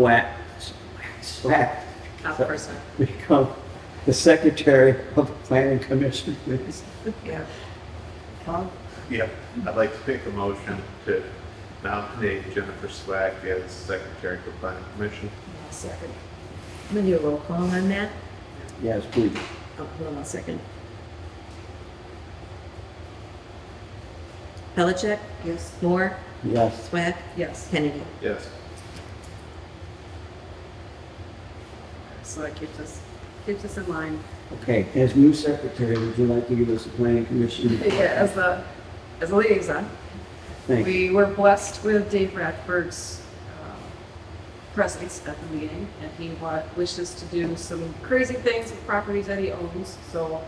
Swack Not the person. to become the secretary of the Planning Commission, please? Yeah. Yeah, I'd like to make a motion to nominate Jennifer Swack as secretary for Planning Commission. Second. I'm gonna do a roll call on that. Yes, please. Oh, hold on a second. Pellicet, Yes. Moore, Yes. Swack, Yes. Kennedy. Yes. So that keeps us in line. Okay, as new secretary, would you like to give us a Planning Commission report? Yeah, as a liaison. Thank you. We were blessed with Dave Radford's presence at the meeting, and he wishes to do some crazy things with properties that he owns, so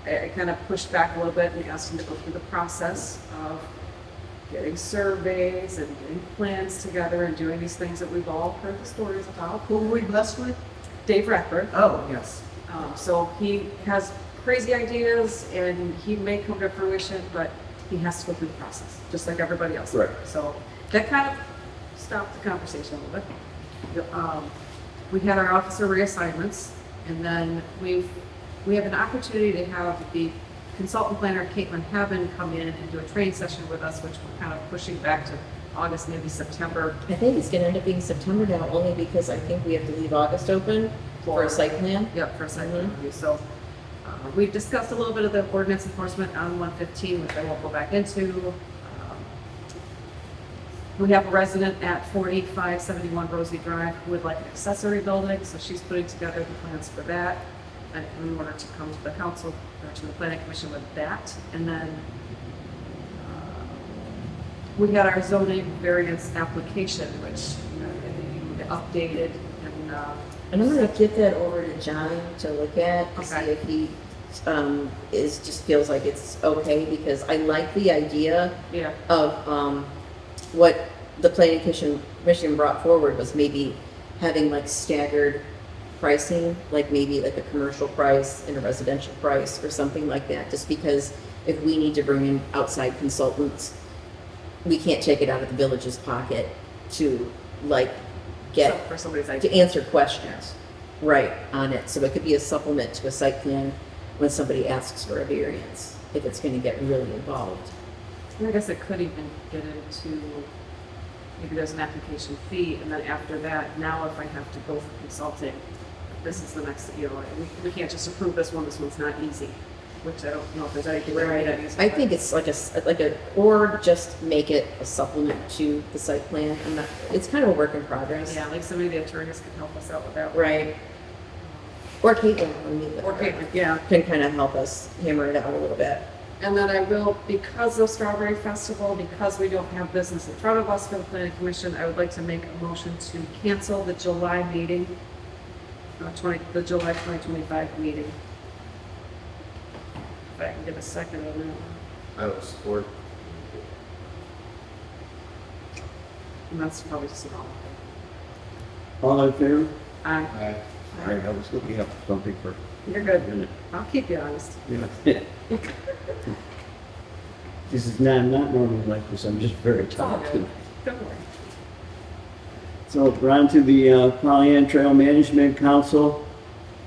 I kind of pushed back a little bit and asked him to go through the process of getting surveys and getting plans together and doing these things that we've all heard the stories about. Who were we blessed with? Dave Radford. Oh, yes. So he has crazy ideas and he may come to fruition, but he has to go through the process, just like everybody else. Right. So that kind of stopped the conversation a little bit. We had our officer reassignments, and then we have an opportunity to have the consultant planner, Caitlin Haben, come in and do a training session with us, which we're kind of pushing back to August, maybe September. I think it's gonna end up being September now, only because I think we have to leave August open for a site plan. Yep, for a site plan review. So we've discussed a little bit of the ordinance enforcement on 115, which I won't go back into. We have a resident at 4571 Rosie Drive who would like an accessory building, so she's putting together the plans for that in order to come to the council, or to the planning commission with that. And then we had our zoning variance application, which updated, and And I'm gonna get that over to John to look at, to see Okay. if he, just feels like it's okay, because I like the idea Yeah, of, what the planning commission brought forward was maybe having like staggered pricing, like maybe like a commercial price and a residential price or something like that, just because if we need to bring in outside consultants, we can't take it out of the village's pocket to like get, so for somebody's to idea. answer questions, right, on it. So it could be a supplement to a site plan when somebody asks for a variance, if it's gonna get really involved. And I guess it could even get into, maybe there's an application fee, and then after that, now if I have to go for consulting, this is the next, we can't just approve this one's not easy, which I don't know if there's anything right that needs to I think it's like a, or just make it a supplement to the site plan. It's kind of a work in progress. Yeah, like some of the attorneys can help us out with that. Right. Or Caitlin, Or Caitlin, yeah. can kind of help us hammer it out a little bit. And then I will, because of Strawberry Festival, because we don't have business in front of us for the planning commission, I would like to make a motion to cancel the July meeting, the July 2025 meeting. If I can get a second on that one. I will support. And that's probably just an All in favor? Aye. All right, I was looking up something for You're a good. minute. I'll keep you honest. Yeah. This is not normally like this, I'm just very tired good. tonight. Don't worry. So we're on to the Pollyant Trail Management Council.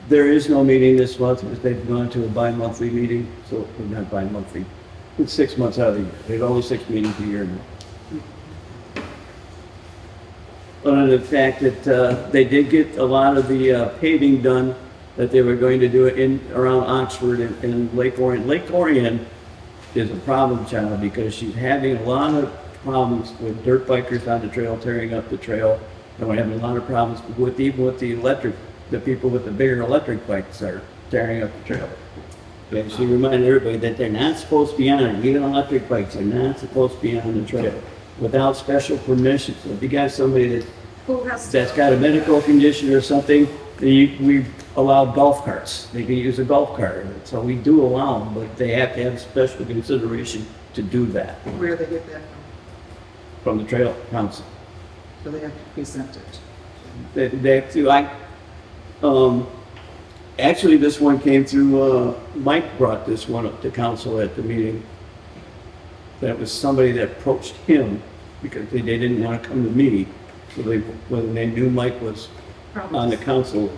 There is no meeting this month because they've gone to a bi-monthly meeting, so not bi-monthly. It's 6 months out of the year. There's only 6 meetings a year now. Other than the fact that they did get a lot of the paving done that they were going to do it in around Oxford and Lake Orion. Lake Orion is a problem child because she's having a lot of problems with dirt bikers on the trail, tearing up the trail. And we're having a lot of problems with even with the people with the bigger electric bikes are tearing up the trail. And she reminded everybody that they're not supposed to be on it. Even electric bikes are not supposed to be on the trail without special permission. So if you got somebody Who has to? that's got a medical condition or something, we allow golf carts. They can use a golf cart. So we do allow them, but they have to have special consideration to do that Where they get that from the Trail Council. from? So they have to present it. They have to, actually this one came through, Mike brought this one up to council at the meeting. That was somebody that approached him because they didn't want to come to me. So when they knew Mike was on the council,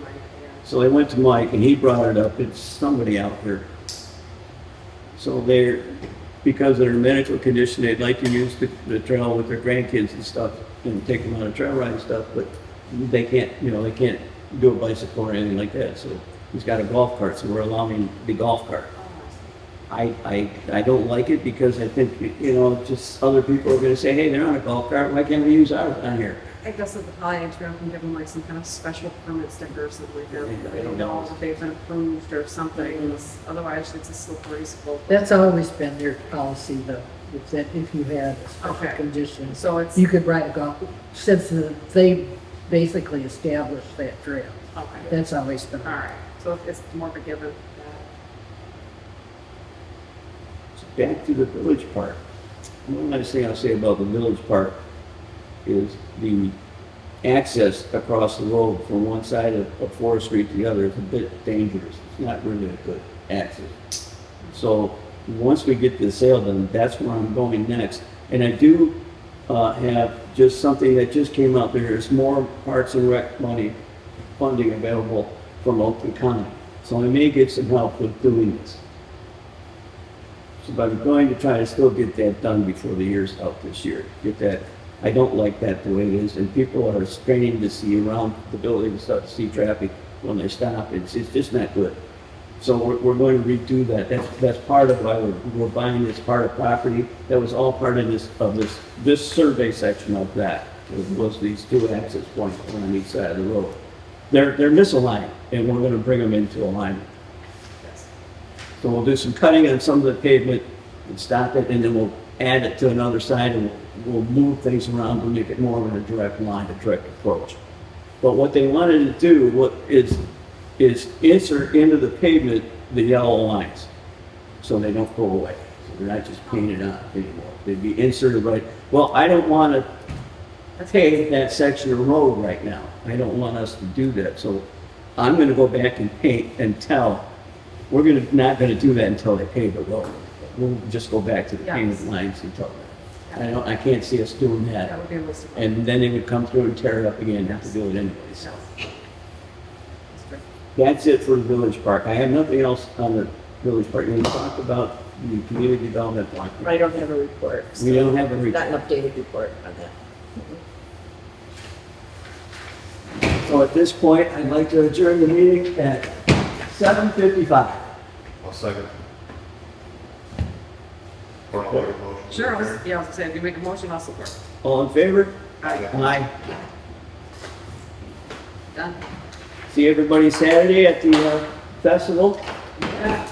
so they went to Mike and he brought it up. It's somebody out here. So because of their medical condition, they'd like to use the trail with their grandkids and stuff and take them on a trail ride and stuff, but they can't, they can't do a bicycle or anything like that. So he's got a golf cart, so we're allowing the golf cart. I don't like it because I think, just other people are gonna say, hey, they're on a golf cart, why can't we use ours on here? I guess that the Pollyant Trail can give them like some kind of special permit sticker or something like that. Yeah, I They don't know know. that they've been approved or something. Otherwise, it's a slippery slope. That's always been their policy though, if you had a special Okay. condition, So it's, you could ride a golf, since they basically established that trail. okay, That's always been. all right. So it's more of a given. Back to the village park. One last thing I'll say about the village park is the access across the road from one side of Forest Street to the other is a bit dangerous. It's not really a good access. So once we get the sale done, that's where I'm going next. And I do have just something that just came out. There's more Parks and Rec funding available from Oakland County. So I may get some help with doing this. So but I'm going to try to still get that done before the year's out this year. Get that. I don't like that the way it is, and people are straining to see around the building and stuff to see traffic when they stop. It's just not good. So we're going to redo that. That's part of why we're buying this part of property. That was all part of this survey section of that. It was these two access points on each side of the road. They're misaligned, and we're going to bring them into alignment. So we'll do some cutting on some of the pavement and stop it, and then we'll add it to another side, and we'll move things around to make it more of a direct line, a direct approach. But what they wanted to do is insert into the pavement the yellow lines, so they don't go away. So they're not just painted on anymore. They'd be inserted right, well, I don't want to pave that section of road right now. I don't want us to do that, so I'm gonna go back and paint and tell, not gonna do that until they pave the road. We'll just go back to the painted Yes. lines until then. I can't see us doing That that. would be a list of. And then they would come through and tear it up again, have to do it anyways. Yes. That's great. That's it for the village park. I have nothing else on the village park. You talked about the community development block. I don't have a report. We don't have a Not an report. updated report on that. So at this point, I'd like to adjourn the meeting at 7:55. I'll second. Or I'll make a motion. Sure, I was gonna say, if you make a motion, I'll support. All in favor? Aye. Aye. Done. See everybody Saturday at the festival. Yeah.